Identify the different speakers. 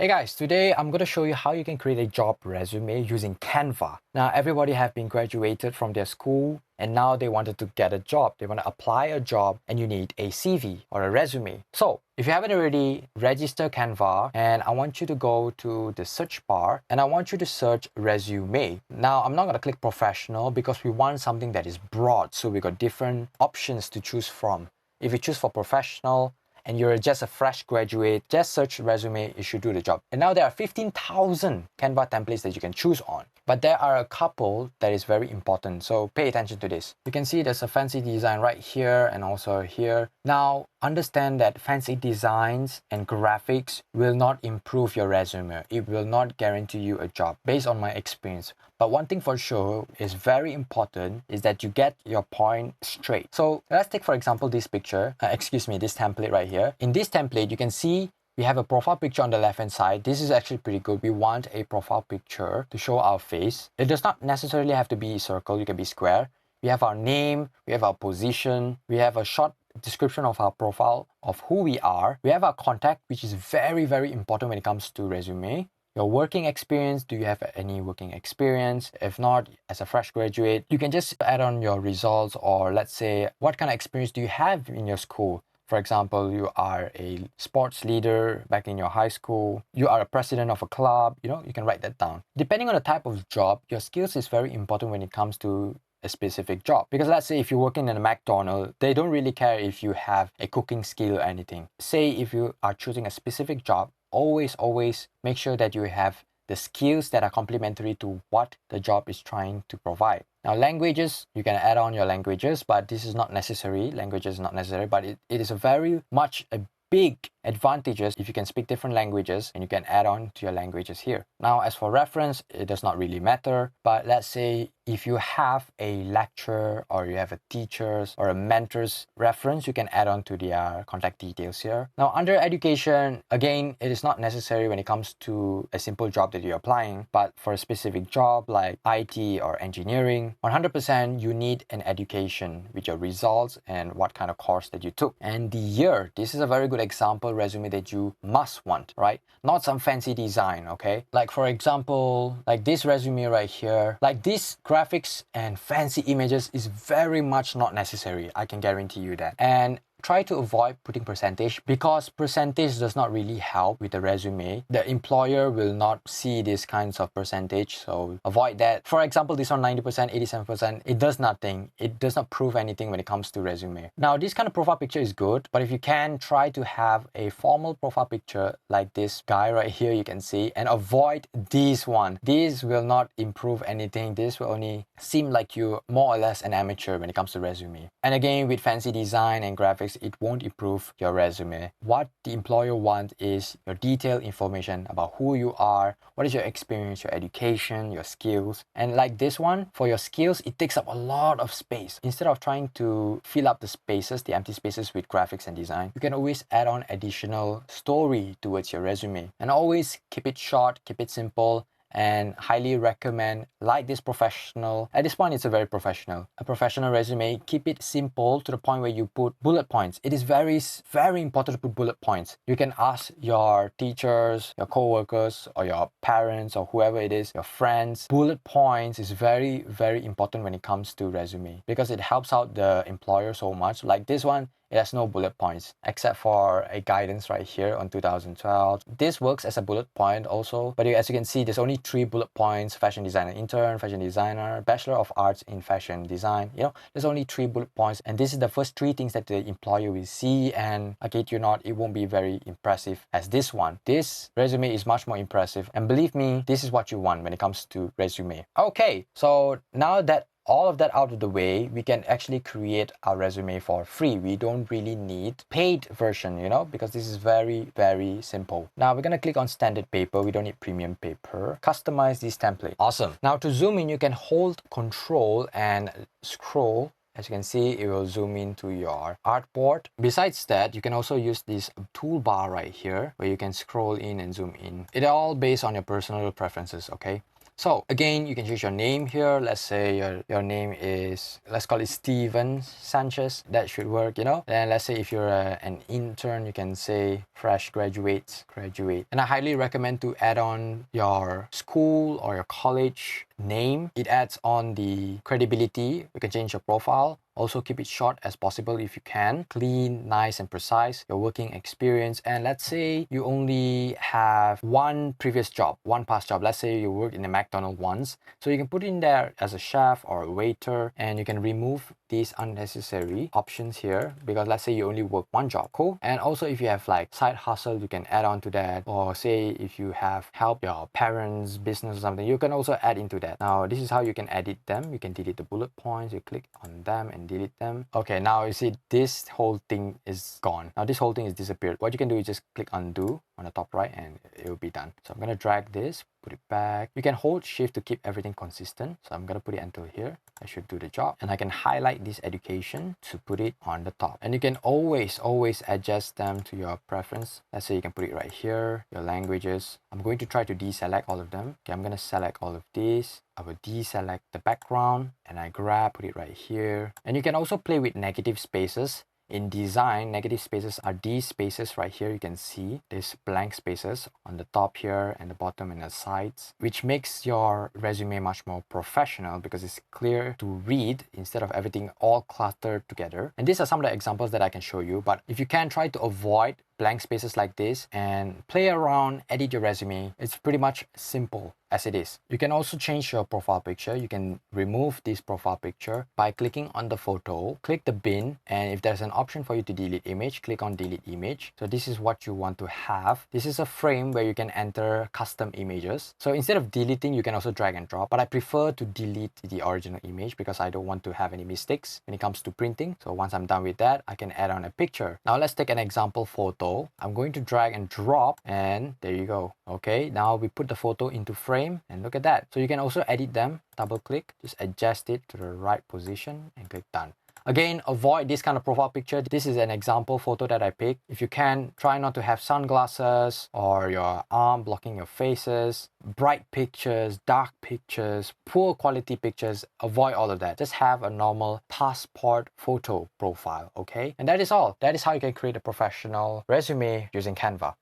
Speaker 1: Hey guys, today I'm going to show you how you can create a job resume using Canva. Now, everybody have been graduated from their school and now they wanted to get a job. They want to apply a job and you need a CV or a resume. So if you haven't already, register Canva and I want you to go to the search bar and I want you to search resume. Now, I'm not going to click professional because we want something that is broad. So we got different options to choose from. If you choose for professional, and you're just a fresh graduate, just search resume, it should do the job. And now there are 15,000 Canva templates that you can choose on. But there are a couple that is very important, so pay attention to this. You can see there's a fancy design right here and also here. Now, understand that fancy designs and graphics will not improve your resume. It will not guarantee you a job based on my experience. But one thing for sure is very important is that you get your point straight. So let's take, for example, this picture, this template right here. In this template, you can see we have a profile picture on the left hand side. This is actually pretty good. We want a profile picture to show our face. It does not necessarily have to be circle. You can be square. We have our name. We have our position. We have a short description of our profile, of who we are. We have our contact, which is very, very important when it comes to resume. Your working experience, do you have any working experience? If not, as a fresh graduate, you can just add on your results, or let's say, what kind of experience do you have in your school? For example, you are a sports leader back in your high school. You are a president of a club. You can write that down. Depending on the type of job, your skills is very important when it comes to a specific job. Because let's say if you're working in a McDonald's, they don't really care if you have a cooking skill or anything. Say if you are choosing a specific job, always make sure that you have the skills that are complementary to what the job is trying to provide. Now, languages, you can add on your languages, but this is not necessary. Languages is not necessary, but it is a very much a big advantages if you can speak different languages and you can add on to your languages here. Now, as for reference, it does not really matter, but let's say if you have a lecturer or you have a teacher's or a mentor's reference, you can add on to their contact details here. Now, under education, again, it is not necessary when it comes to a simple job that you're applying, but for a specific job like IT or engineering, 100% you need an education with your results and what kind of course that you took. And the year, this is a very good example resume that you must want, right? Not some fancy design, okay? Like for example, like this resume right here, like this graphics and fancy images is very much not necessary. I can guarantee you that. And try to avoid putting percentage because percentage does not really help with the resume. The employer will not see these kinds of percentage, so avoid that. For example, this one 90%, 87%, it does nothing. It does not prove anything when it comes to resume. Now, this kind of profile picture is good, but if you can, try to have a formal profile picture like this guy right here, you can see, and avoid this one. This will not improve anything. This will only seem like you're more or less an amateur when it comes to resume. And again, with fancy design and graphics, it won't improve your resume. What the employer wants is your detailed information about who you are, what is your experience, your education, your skills. And like this one, for your skills, it takes up a lot of space. Instead of trying to fill up the spaces, the empty spaces with graphics and design, you can always add on additional story towards your resume. And always keep it short, keep it simple, and highly recommend, like this professional. At this point, it's a very professional. A professional resume, keep it simple to the point where you put bullet points. It is very, very important to put bullet points. You can ask your teachers, your co-workers, or your parents, or whoever it is, your friends. Bullet points is very, very important when it comes to resume because it helps out the employer so much. Like this one, it has no bullet points except for a guidance right here on 2012. This works as a bullet point also, but as you can see, there's only 3 bullet points: fashion designer intern, fashion designer, bachelor of arts in fashion design. There's only 3 bullet points, and this is the first 3 things that the employer will see, and I kid you not, it won't be very impressive as this one. This resume is much more impressive, and believe me, this is what you want when it comes to resume. Okay, so now that all of that out of the way, we can actually create our resume for free. We don't really need paid version, because this is very, very simple. Now we're going to click on standard paper. We don't need premium paper. Customize this template. Awesome. Now to zoom in, you can hold Control and scroll. As you can see, it will zoom into your artboard. Besides that, you can also use this toolbar right here where you can scroll in and zoom in. It's all based on your personal preferences, okay? So again, you can choose your name here. Let's say your name is, let's call it Steven Sanchez. That should work, you know. Then let's say if you're an intern, you can say fresh graduate. And I highly recommend to add on your school or your college name. It adds on the credibility. You can change your profile. Also keep it short as possible if you can. Clean, nice and precise. Your working experience. And let's say you only have one previous job, one past job. Let's say you worked in a McDonald's once. So you can put in there as a chef or a waiter, and you can remove these unnecessary options here, because let's say you only work one job. Cool. And also if you have like side hustle, you can add on to that. Or say if you have helped your parents' business or something, you can also add into that. Now this is how you can edit them. You can delete the bullet points. You click on them and delete them. Okay, now you see this whole thing is gone. Now this whole thing is disappeared. What you can do is just click undo on the top right and it will be done. So I'm gonna drag this, put it back. You can hold shift to keep everything consistent. So I'm gonna put it until here. I should do the job. And I can highlight this education to put it on the top. And you can always adjust them to your preference. Let's say you can put it right here, your languages. I'm going to try to deselect all of them. Okay, I'm gonna select all of these. I will deselect the background and I put it right here. And you can also play with negative spaces. In design, negative spaces are these spaces right here. You can see there's blank spaces on the top here and the bottom and the sides, which makes your resume much more professional because it's clear to read instead of everything all cluttered together. And these are some of the examples that I can show you, but if you can try to avoid blank spaces like this and play around, edit your resume, it's pretty much simple as it is. You can also change your profile picture. You can remove this profile picture by clicking on the photo, click the bin, and if there's an option for you to delete image, click on delete image. So this is what you want to have. This is a frame where you can enter custom images. So instead of deleting, you can also drag and drop, but I prefer to delete the original image because I don't want to have any mistakes when it comes to printing. So once I'm done with that, I can add on a picture. Now let's take an example photo. I'm going to drag and drop, and there you go. Okay, now we put the photo into frame and look at that. So you can also edit them, double click, just adjust it to the right position and click done. Again, avoid this kind of profile picture. This is an example photo that I picked. If you can, try not to have sunglasses or your arm blocking your faces, bright pictures, dark pictures, poor quality pictures. Avoid all of that. Just have a normal passport photo profile, okay? And that is all. That is how you can create a professional resume using Canva.